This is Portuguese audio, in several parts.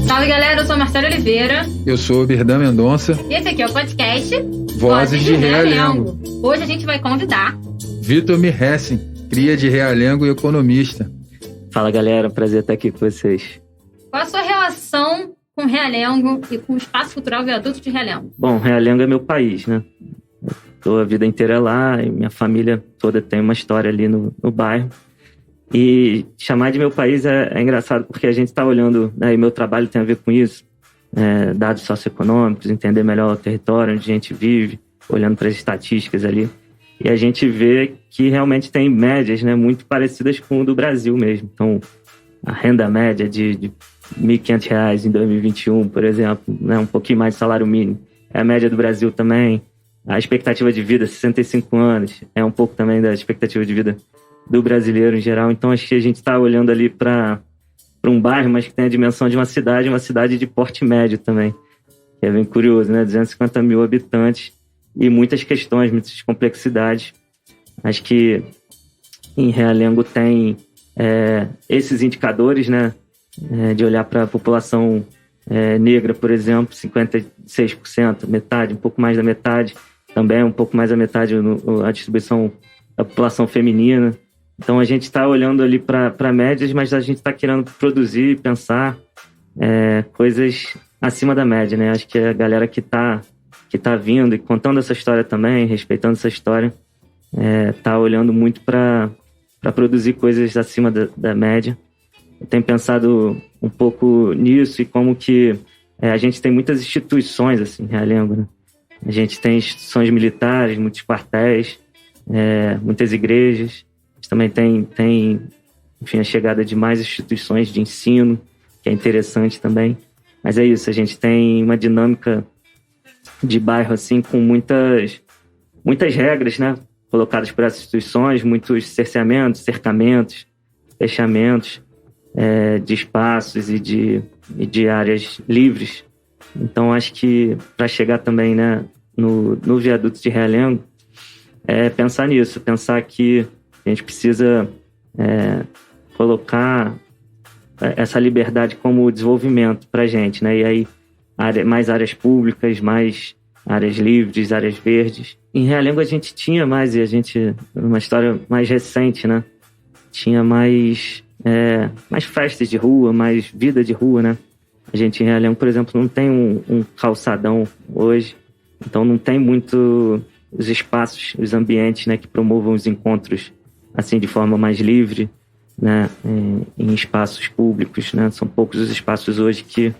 Salve, galera, eu sou Marcelo Oliveira. Eu sou o Berdan Mendonça. E esse aqui é o podcast Vozes de Realengo. Hoje a gente vai convidar Vitor Mirhessen, cria de Realengo e economista. Fala, galera, prazer estar aqui com vocês. Qual a sua relação com Realengo e com o Espaço Cultural Viaduto de Realengo? Bom, Realengo é meu país, né? Estou a vida inteira lá e minha família toda tem uma história ali no bairro. E chamar de meu país é engraçado porque a gente está olhando, né, e meu trabalho tem a ver com isso, dados socioeconômicos, entender melhor o território onde a gente vive, olhando para as estatísticas ali. E a gente vê que realmente tem médias, né, muito parecidas com o do Brasil mesmo. Então, a renda média de R$ 1.500 em 2021, por exemplo, né, um pouquinho mais de salário mínimo, é a média do Brasil também. A expectativa de vida, 65 anos, é um pouco também da expectativa de vida do brasileiro em geral. Então, acho que a gente está olhando ali para um bairro, mas que tem a dimensão de uma cidade de porte médio também. Que é bem curioso, né? 250 mil habitantes e muitas questões, muitas complexidades. Acho que em Realengo tem esses indicadores, né? De olhar para a população negra, por exemplo, 56%, metade, um pouco mais da metade. Também um pouco mais da metade a distribuição da população feminina. Então, a gente está olhando ali para médias, mas a gente está querendo produzir, pensar coisas acima da média, né? Acho que a galera que tá vindo e contando essa história também, respeitando essa história, tá olhando muito para produzir coisas acima da média. Eu tenho pensado um pouco nisso e como que a gente tem muitas instituições, assim, em Realengo, né? A gente tem instituições militares, muitos quartéis, muitas igrejas. Também tem, enfim, a chegada de mais instituições de ensino, que é interessante também. Mas é isso, a gente tem uma dinâmica de bairro, assim, com muitas regras, né? Colocadas por essas instituições, muitos cerceamentos, cercamentos, fechamentos de espaços e de áreas livres. Então, acho que para chegar também, né, no viaduto de Realengo, pensar nisso, pensar que a gente precisa colocar essa liberdade como desenvolvimento para a gente, né? E aí, mais áreas públicas, mais áreas livres, áreas verdes. Em Realengo a gente tinha mais, e a gente, uma história mais recente, né? Tinha mais festas de rua, mais vida de rua, né? A gente em Realengo, por exemplo, não tem um calçadão hoje, então não tem muito os espaços, os ambientes, né, que promovam os encontros assim de forma mais livre, né, em espaços públicos, né? São poucos os espaços hoje que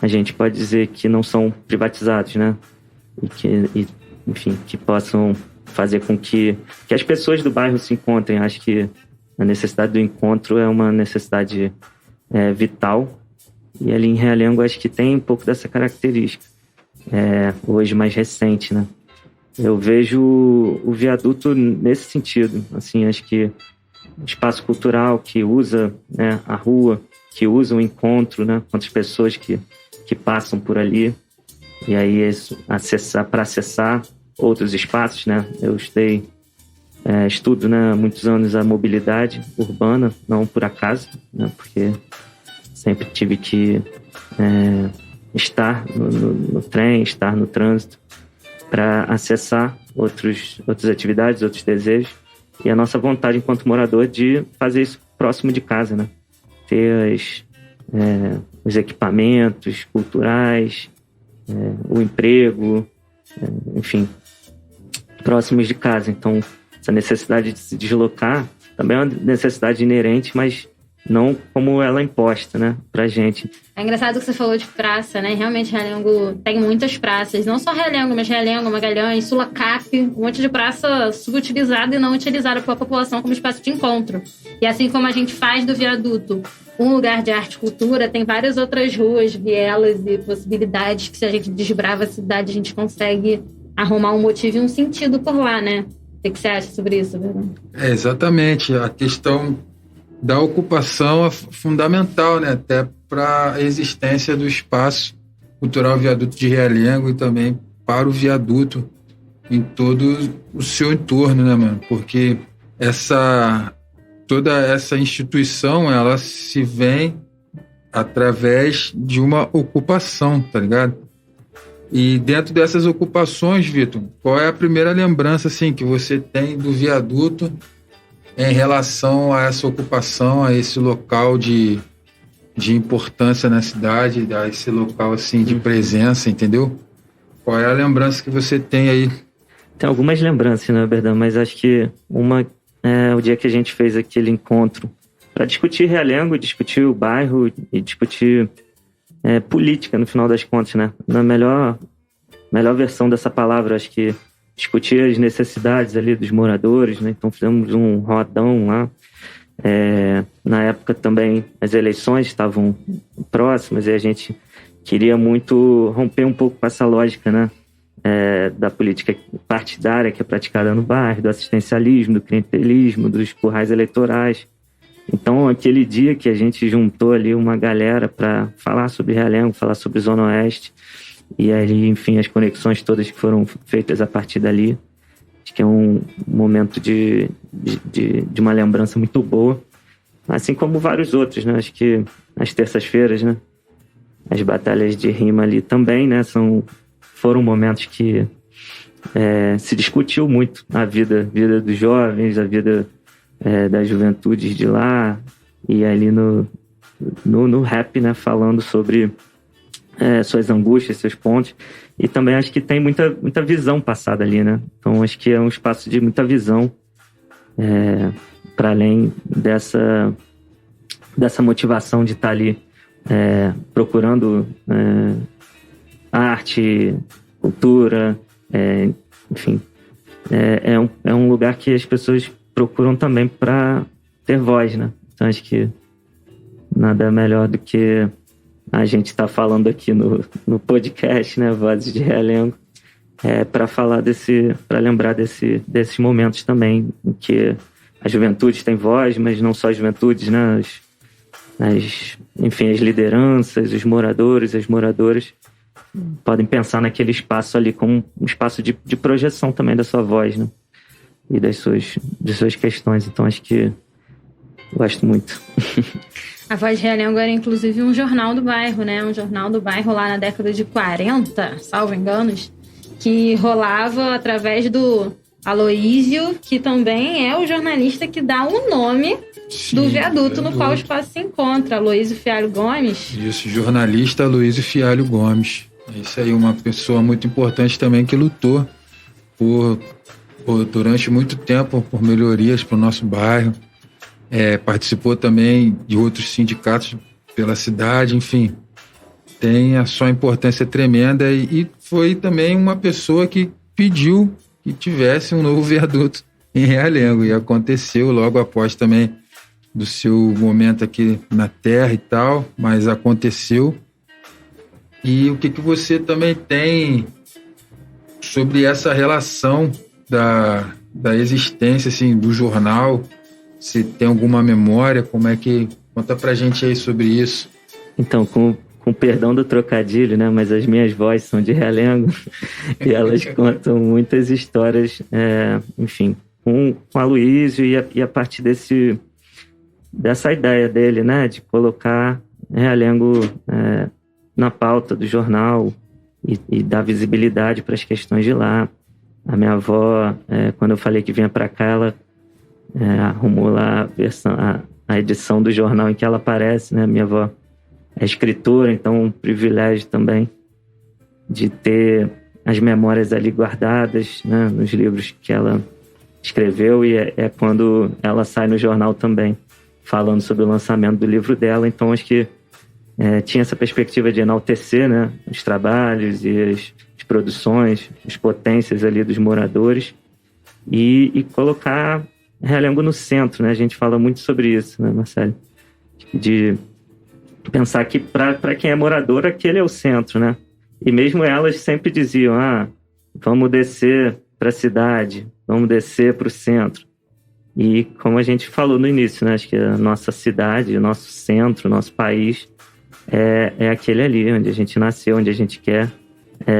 a gente pode dizer que não são privatizados, né? Enfim, que possam fazer com que as pessoas do bairro se encontrem. Acho que a necessidade do encontro é uma necessidade vital. E ali em Realengo acho que tem um pouco dessa característica, hoje mais recente, né? Eu vejo o viaduto nesse sentido, assim, acho que o espaço cultural que usa, né, a rua, que usa o encontro, né, com as pessoas que passam por ali, e aí para acessar outros espaços, né? Eu estudo, né, há muitos anos a mobilidade urbana, não por acaso, né, porque sempre tive que estar no trem, estar no trânsito, para acessar outras atividades, outros desejos. E a nossa vontade enquanto morador de fazer isso próximo de casa, né? Ter os equipamentos culturais, o emprego, enfim, próximos de casa. Então, essa necessidade de se deslocar também é uma necessidade inerente, mas não como ela é imposta, né, pra gente. É engraçado que você falou de praça, né? Realmente, Realengo tem muitas praças. Não só Realengo, mas Realengo, Magalhães, Sulacap, um monte de praça subutilizada e não utilizada pela população como espaço de encontro. E assim como a gente faz do viaduto um lugar de arte e cultura, tem várias outras ruas, vielas e possibilidades que, se a gente desbrava a cidade, a gente consegue arrumar um motivo e um sentido por lá, né? O que você acha sobre isso, Bruno? Exatamente. A questão da ocupação é fundamental, né? Até para a existência do espaço cultural Viaduto de Realengo e também para o viaduto em todo o seu entorno, né, mano? Porque toda essa instituição, ela se vem através de uma ocupação, tá ligado? E dentro dessas ocupações, Vitor, qual é a primeira lembrança assim, que você tem do viaduto em relação a essa ocupação, a esse local de importância na cidade, a esse local assim, de presença, entendeu? Qual é a lembrança que você tem aí? Tem algumas lembranças, né, Berdão? Mas acho que uma é o dia que a gente fez aquele encontro para discutir Realengo, discutir o bairro e discutir política, no final das contas, né? Na melhor versão dessa palavra, acho que discutir as necessidades ali dos moradores, né? Então fizemos um rodão lá. Na época também as eleições estavam próximas e a gente queria muito romper um pouco com essa lógica, né? Da política partidária que é praticada no bairro, do assistencialismo, do clientelismo, dos currais eleitorais. Então, aquele dia que a gente juntou ali uma galera para falar sobre Realengo, falar sobre Zona Oeste, e ali, enfim, as conexões todas que foram feitas a partir dali, acho que é um momento de uma lembrança muito boa, assim como vários outros, né? Acho que as terças-feiras, né? As batalhas de rima ali também, né? Foram momentos que se discutiu muito a vida dos jovens, a vida das juventudes de lá, e ali no rap, né, falando sobre suas angústias, seus pontos, e também acho que tem muita visão passada ali, né? Então acho que é um espaço de muita visão, para além dessa motivação de estar ali procurando arte, cultura, enfim, é um lugar que as pessoas procuram também para ter voz, né? Então acho que nada melhor do que a gente estar falando aqui no podcast, né? Vozes de Realengo, para falar para lembrar desses momentos também em que a juventude tem voz, mas não só a juventude, né? Enfim, as lideranças, os moradores, as moradoras podem pensar naquele espaço ali como um espaço de projeção também da sua voz, né? E de suas questões. Então acho que gosto muito. A Voz de Realengo era inclusive um jornal do bairro, né? Um jornal do bairro lá na década de 40, salvo enganos, que rolava através do Aloísio, que também é o jornalista que dá o nome do viaduto no qual o espaço se encontra, Aloísio Fialho Gomes. Isso, jornalista Aloísio Fialho Gomes. É isso aí, uma pessoa muito importante também que lutou durante muito tempo por melhorias para o nosso bairro. Participou também de outros sindicatos pela cidade, enfim, tem a sua importância tremenda e foi também uma pessoa que pediu que tivesse um novo viaduto em Realengo, e aconteceu logo após também do seu momento aqui na terra e tal, mas aconteceu. E o que você também tem sobre essa relação da existência assim, do jornal? Se tem alguma memória, como é que... Conta pra gente aí sobre isso. Então, com perdão do trocadilho, né? Mas as minhas vozes são de Realengo e elas contam muitas histórias, enfim, com a Aloísio e a partir dessa ideia dele, né? De colocar Realengo na pauta do jornal e dar visibilidade para as questões de lá. A minha avó, quando eu falei que vinha para cá, ela arrumou lá a edição do jornal em que ela aparece, né? Minha avó é escritora, então um privilégio também de ter as memórias ali guardadas, né? Nos livros que ela escreveu, e é quando ela sai no jornal também, falando sobre o lançamento do livro dela. Então acho que tinha essa perspectiva de enaltecer, né? Os trabalhos e as produções, as potências ali dos moradores e colocar Realengo no centro, né? A gente fala muito sobre isso, né, Marcelo? De pensar que para quem é morador, aquele é o centro, né? E mesmo elas sempre diziam, vamos descer para a cidade, vamos descer para o centro. E como a gente falou no início, né? Acho que a nossa cidade, o nosso centro, o nosso país é aquele ali, onde a gente nasceu, onde a gente quer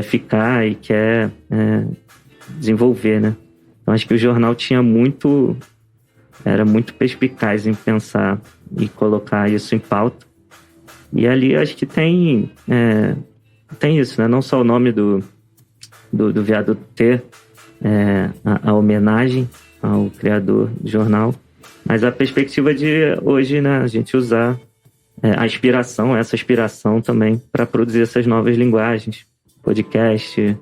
ficar e quer desenvolver, né? Então acho que o jornal era muito perspicaz em pensar e colocar isso em pauta. E ali acho que tem isso, né? Não só o nome do viaduto ter a homenagem ao criador do jornal, mas a perspectiva de hoje, né, a gente usar essa inspiração também para produzir essas novas linguagens, podcast,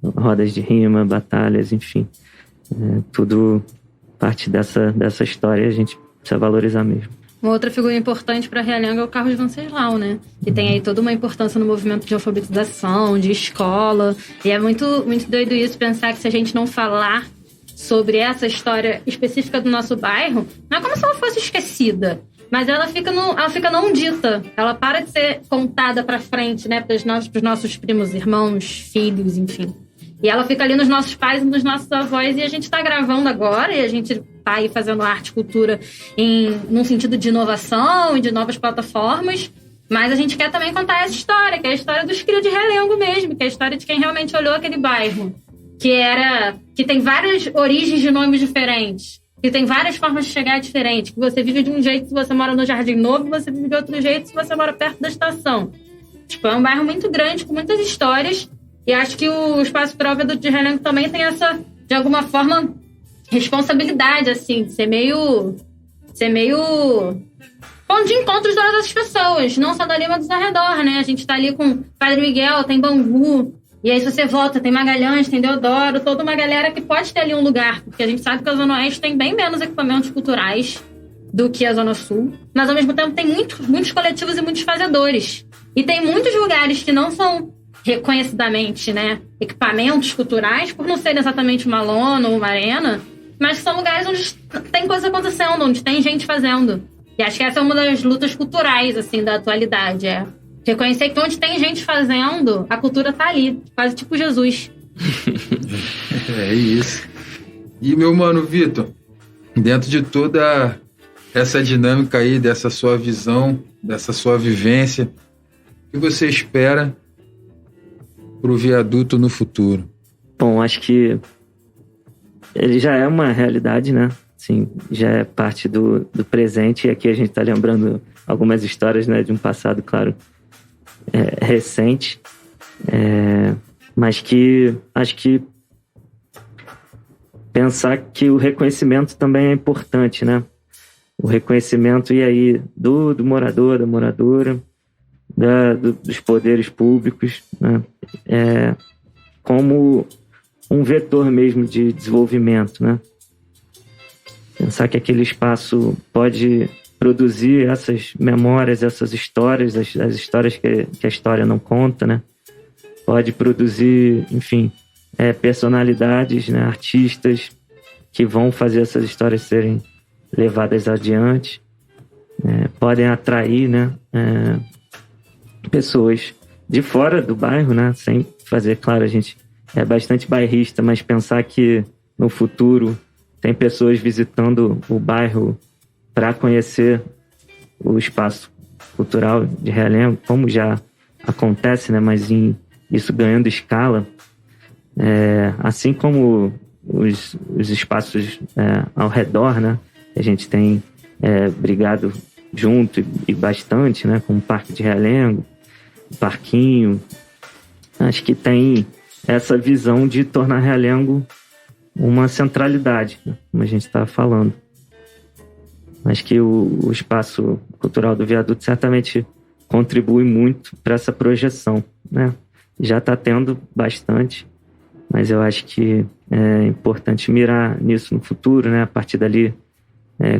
rodas de rima, batalhas, enfim. Tudo parte dessa história, a gente precisa valorizar mesmo. Uma outra figura importante para Realengo é o Carlos Venceslau, né? Que tem aí toda uma importância no movimento de alfabetização, de escola. E é muito, muito doido isso, pensar que se a gente não falar sobre essa história específica do nosso bairro, não é como se ela fosse esquecida, mas ela fica não dita. Ela para de ser contada para frente, né? Para os nossos primos, irmãos, filhos, enfim. E ela fica ali nos nossos pais e nos nossos avós, e a gente está gravando agora, e a gente está aí fazendo arte e cultura num sentido de inovação e de novas plataformas, mas a gente quer também contar essa história, que é a história dos cria de Realengo mesmo, que é a história de quem realmente olhou aquele bairro, que tem várias origens de nomes diferentes, que tem várias formas de chegar diferentes, que você vive de um jeito se você mora no Jardim Novo, e você vive de outro jeito se você mora perto da estação. Tipo, é um bairro muito grande, com muitas histórias. E acho que o Espaço Cultural Viaduto de Realengo também tem essa, de alguma forma, responsabilidade, assim, de ser meio ponto de encontro das pessoas, não só dali, mas do arredor, né? A gente tá ali com Padre Miguel, tem Bangu, e aí se você volta, tem Magalhães, tem Deodoro, toda uma galera que pode ter ali um lugar, porque a gente sabe que a Zona Oeste tem bem menos equipamentos culturais do que a Zona Sul, mas ao mesmo tempo tem muitos coletivos e muitos fazedores. E tem muitos lugares que não são reconhecidamente, né, equipamentos culturais, por não ser exatamente uma lona ou uma arena, mas são lugares onde tem coisa acontecendo, onde tem gente fazendo. E acho que essa é uma das lutas culturais, assim, da atualidade, reconhecer que onde tem gente fazendo, a cultura tá ali, quase tipo Jesus. É isso. E, meu mano, Vitor, dentro de toda essa dinâmica aí, dessa sua visão, dessa sua vivência, o que você espera pro viaduto no futuro? Bom, acho que ele já é uma realidade, né? Sim, já é parte do presente, e aqui a gente está lembrando algumas histórias, né, de um passado, claro, recente, mas que acho que pensar que o reconhecimento também é importante, né? O reconhecimento, e aí, do morador, da moradora, dos poderes públicos, né? Como um vetor mesmo de desenvolvimento, né? Pensar que aquele espaço pode produzir essas memórias, essas histórias, as histórias que a história não conta, né? Pode produzir, enfim, personalidades, né? Artistas que vão fazer essas histórias serem levadas adiante, podem atrair, né? Pessoas de fora do bairro, né? Sem fazer, claro, a gente é bastante bairrista, mas pensar que no futuro tem pessoas visitando o bairro para conhecer o espaço cultural de Realengo, como já acontece, né? Mas isso ganhando escala, assim como os espaços ao redor, né? A gente tem brigado junto e bastante, né? Como o Parque de Realengo, o Parquinho. Acho que tem essa visão de tornar Realengo uma centralidade, né? Como a gente estava falando. Acho que o espaço cultural do viaduto certamente contribui muito para essa projeção, né? Já está tendo bastante, mas eu acho que é importante mirar nisso no futuro, né? A partir dali,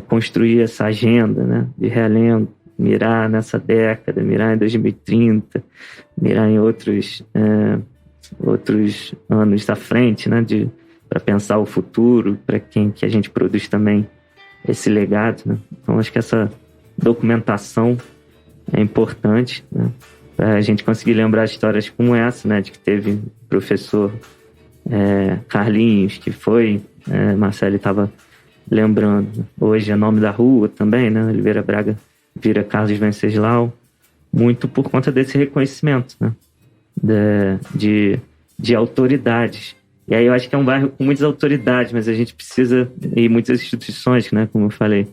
construir essa agenda, né? De Realengo, mirar nessa década, mirar em 2030, mirar em outros anos à frente, né? Para pensar o futuro, para quem que a gente produz também esse legado, né? Então, acho que essa documentação é importante, né? Para a gente conseguir lembrar histórias como essa, né? De que teve o professor Carlinhos, que foi, Marcelo estava lembrando, hoje é nome da rua também, né? Oliveira Braga vira Carlos Venceslau, muito por conta desse reconhecimento, né? De autoridades. E aí eu acho que é um bairro com muitas autoridades, mas a gente precisa, e muitas instituições, né, como eu falei,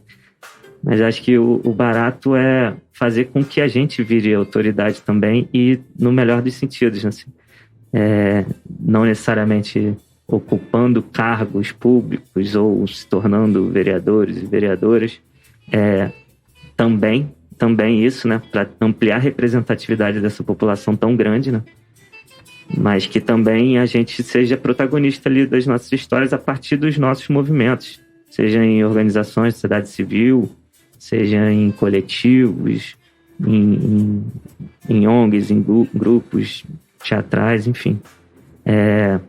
Mas acho que o barato é fazer com que a gente vire autoridade também e no melhor dos sentidos, assim. Não necessariamente ocupando cargos públicos ou se tornando vereadores e vereadoras. Também isso, né, para ampliar a representatividade dessa população tão grande, né? Mas que também a gente seja protagonista ali das nossas histórias a partir dos nossos movimentos, seja em organizações de sociedade civil, seja em coletivos, em ONGs, em grupos teatrais, enfim.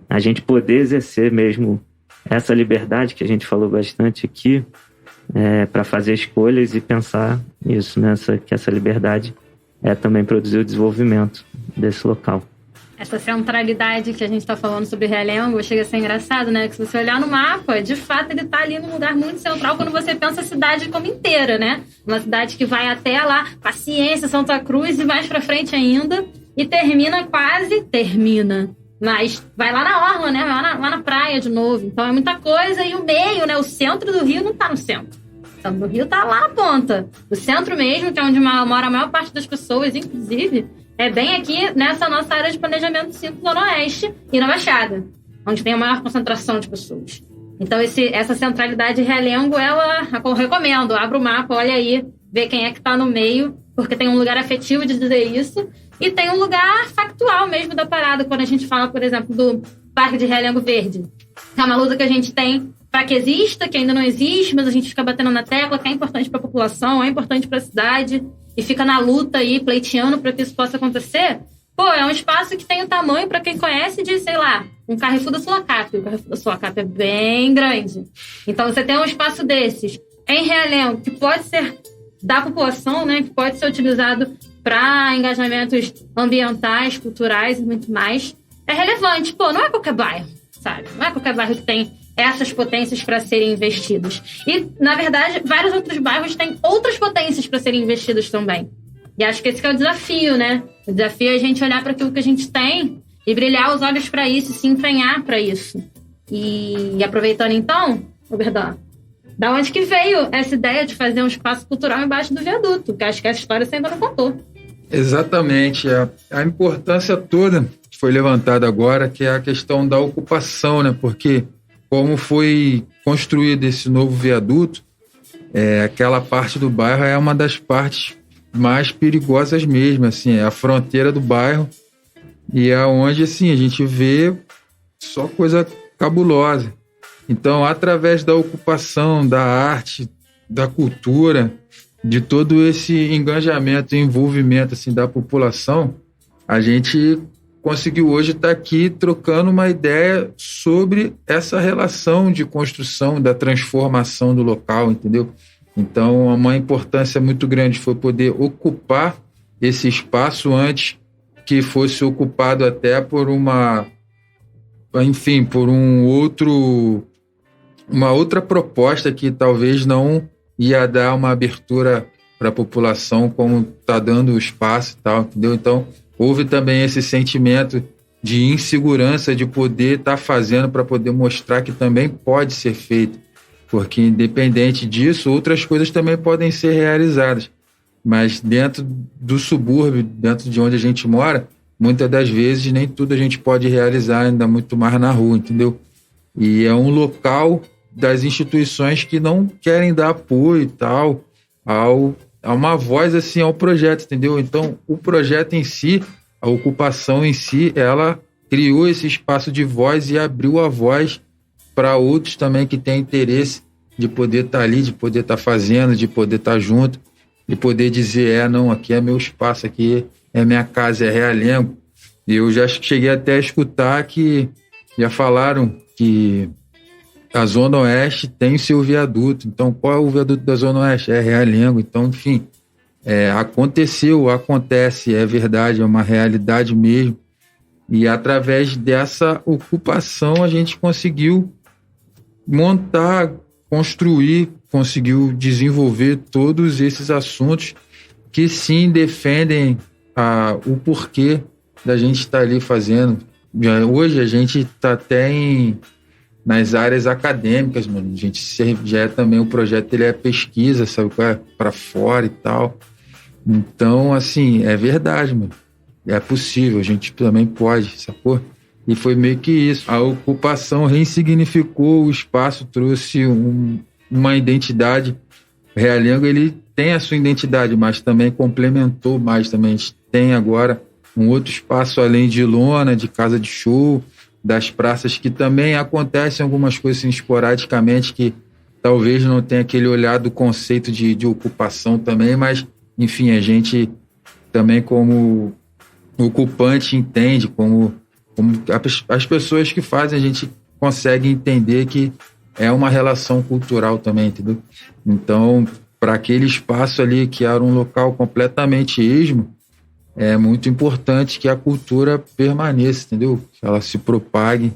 A gente poder exercer mesmo essa liberdade que a gente falou bastante aqui, para fazer escolhas e pensar isso, né? Que essa liberdade também produzir o desenvolvimento desse local. Essa centralidade que a gente está falando sobre Realengo chega a ser engraçado, né? Que se você olhar no mapa, de fato ele está ali num lugar muito central quando você pensa a cidade como inteira, né? Uma cidade que vai até lá, Paciência, Santa Cruz e mais pra frente ainda, e termina. Mas vai lá na orla, né? Vai lá na praia de novo. Então é muita coisa. E o meio, né? O centro do Rio não tá no centro. O centro do Rio tá lá na ponta. O centro mesmo, que é onde mora a maior parte das pessoas, inclusive, é bem aqui nessa nossa área de planejamento 5 Zona Oeste e na Baixada, onde tem a maior concentração de pessoas. Então essa centralidade Realengo, eu recomendo. Abra o mapa, olha aí, vê quem é que tá no meio, porque tem um lugar afetivo de dizer isso. E tem um lugar factual mesmo da parada, quando a gente fala, por exemplo, do Parque de Realengo Verde. Que é uma luta que a gente tem para que exista, que ainda não existe, mas a gente fica batendo na tecla, que é importante para a população, é importante para a cidade, e fica na luta aí, pleiteando para que isso possa acontecer. É um espaço que tem o tamanho, para quem conhece, de, sei lá, um Carrefour da Sulacap. O Carrefour da Sulacap é bem grande. Então, você tem um espaço desses em Realengo, que pode ser da população, né, que pode ser utilizado para engajamentos ambientais, culturais e muito mais, é relevante. Não é qualquer bairro, sabe? Não é qualquer bairro que tem essas potências para serem investidos. E, na verdade, vários outros bairros têm outras potências para serem investidos também. E acho que esse que é o desafio, né? O desafio é a gente olhar para aquilo que a gente tem e brilhar os olhos para isso, e se empenhar para isso. E aproveitando, então, Berdan, da onde que veio essa ideia de fazer um espaço cultural embaixo do viaduto? Porque acho que essa história você ainda não contou. Exatamente. A importância toda que foi levantada agora, que é a questão da ocupação, né? Porque como foi construído esse novo viaduto, aquela parte do bairro é uma das partes mais perigosas mesmo, assim, é a fronteira do bairro e é onde, assim, a gente vê só coisa cabulosa. Então, através da ocupação, da arte, da cultura, de todo esse engajamento e envolvimento, assim, da população, a gente conseguiu hoje estar aqui trocando uma ideia sobre essa relação de construção, da transformação do local, entendeu? Então, uma importância muito grande foi poder ocupar esse espaço antes que fosse ocupado até por uma outra proposta que talvez não ia dar uma abertura para a população como está dando o espaço e tal, entendeu? Então, houve também esse sentimento de insegurança de poder estar fazendo para poder mostrar que também pode ser feito. Porque, independente disso, outras coisas também podem ser realizadas. Mas dentro do subúrbio, dentro de onde a gente mora, muitas das vezes nem tudo a gente pode realizar, ainda muito mais na rua, entendeu? E é um local das instituições que não querem dar apoio e tal, a uma voz assim ao projeto, entendeu? Então, o projeto em si, a ocupação em si, ela criou esse espaço de voz e abriu a voz para outros também que têm interesse de poder estar ali, de poder estar fazendo, de poder estar junto, de poder dizer, não, aqui é meu espaço, aqui é minha casa, é Realengo. E eu já cheguei até a escutar que já falaram que a Zona Oeste tem seu viaduto. Então, qual é o viaduto da Zona Oeste? É Realengo. Então, enfim, acontece, é verdade, é uma realidade mesmo. E através dessa ocupação a gente conseguiu montar, construir, conseguiu desenvolver todos esses assuntos que sim defendem o porquê da gente estar ali fazendo. Hoje a gente está até nas áreas acadêmicas, mano. A gente já é também, o projeto ele é pesquisa, sabe, para fora e tal. Então, assim, é verdade, mano. É possível, a gente também pode, sacou? E foi meio que isso. A ocupação ressignificou o espaço, trouxe uma identidade. O Realengo, ele tem a sua identidade, mas também complementou mais também. A gente tem agora um outro espaço além de lona, de casa de show, das praças, que também acontecem algumas coisas assim, esporadicamente, que talvez não tenha aquele olhar do conceito de ocupação também, mas, enfim, a gente também como ocupante entende, como as pessoas que fazem, a gente consegue entender que é uma relação cultural também, entendeu? Então, para aquele espaço ali que era um local completamente esmo, é muito importante que a cultura permaneça, entendeu? Que ela se propague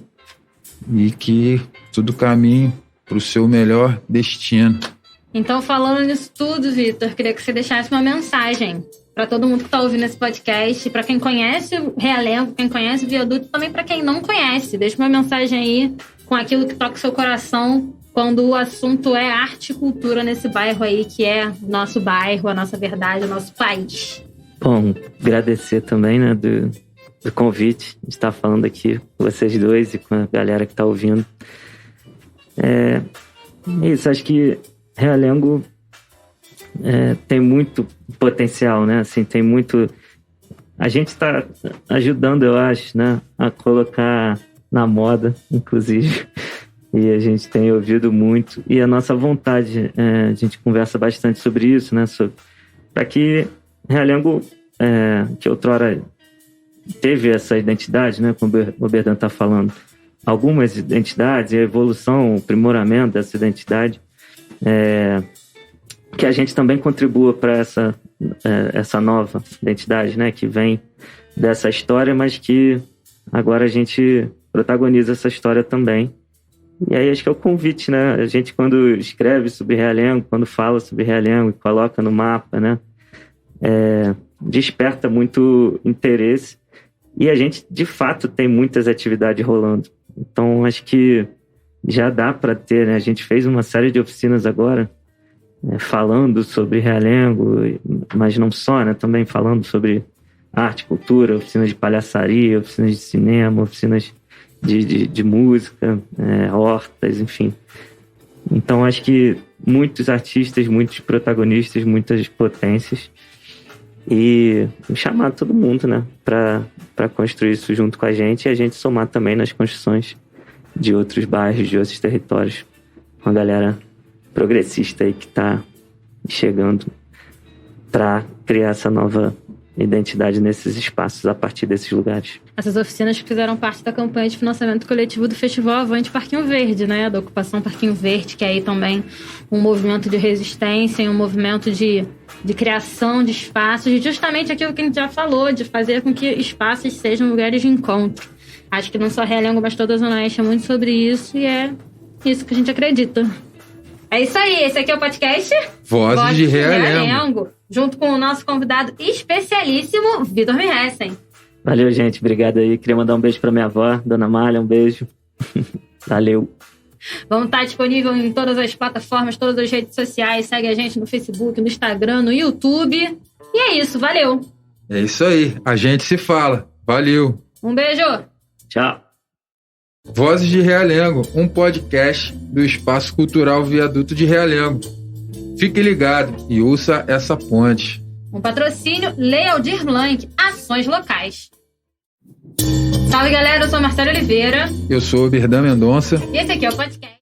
e que tudo caminhe para o seu melhor destino. Então, falando nisso tudo, Vitor, queria que você deixasse uma mensagem para todo mundo que está ouvindo esse podcast, para quem conhece o Realengo, quem conhece o Viaduto, também para quem não conhece. Deixa uma mensagem aí com aquilo que toca o seu coração quando o assunto é arte e cultura nesse bairro aí, que é o nosso bairro, a nossa verdade, o nosso país. Bom, agradecer também, né, do convite de estar falando aqui com vocês dois e com a galera que está ouvindo. É isso, acho que Realengo tem muito potencial, né? Assim, tem muito... A gente está ajudando, eu acho, né, a colocar na moda, inclusive. E a gente tem ouvido muito. E a nossa vontade, a gente conversa bastante sobre isso, né? Para que Realengo, que outrora teve essa identidade, né? Como o Berdan está falando. Algumas identidades, a evolução, o aprimoramento dessa identidade, que a gente também contribua para essa nova identidade, né, que vem dessa história, mas que agora a gente protagoniza essa história também. E aí acho que é o convite, né? A gente, quando escreve sobre Realengo, quando fala sobre Realengo e coloca no mapa, né, desperta muito interesse. E a gente, de fato, tem muitas atividades rolando. Então, acho que já dá para ter, né? A gente fez uma série de oficinas agora, falando sobre Realengo, mas não só, né? Também falando sobre arte, cultura, oficinas de palhaçaria, oficinas de cinema, oficinas de música, hortas, enfim. Então, acho que muitos artistas, muitos protagonistas, muitas potências, e chamar todo mundo, né? Para construir isso junto com a gente, e a gente somar também nas construções de outros bairros, de outros territórios, com a galera progressista aí que está chegando para criar essa nova identidade nesses espaços, a partir desses lugares. Essas oficinas que fizeram parte da campanha de financiamento coletivo do Festival Avante Parquinho Verde, né? Da ocupação Parquinho Verde, que é aí também um movimento de resistência, um movimento de criação de espaços, e justamente aquilo que a gente já falou, de fazer com que espaços sejam lugares de encontro. Acho que não só Realengo, mas toda a Zona Oeste é muito sobre isso, e é isso que a gente acredita. É isso aí, esse aqui é o podcast Vozes de Realengo, junto com o nosso convidado especialíssimo, Vitor Mihessen. Valeu, gente, obrigado aí. Queria mandar um beijo pra minha avó, Dona Malha, um beijo. Valeu. Vamos estar disponível em todas as plataformas, todas as redes sociais. Segue a gente no Facebook, no Instagram, no YouTube. E é isso, valeu. É isso aí, a gente se fala. Valeu. Um beijo. Tchau. Vozes de Realengo, um podcast do Espaço Cultural Viaduto de Realengo. Fique ligado e ouça essa ponte. Um patrocínio Lei Aldir Blanc, ações locais. Salve, galera, eu sou a Marcela Oliveira. Eu sou o Berdan Mendonça. E esse aqui é o podcast.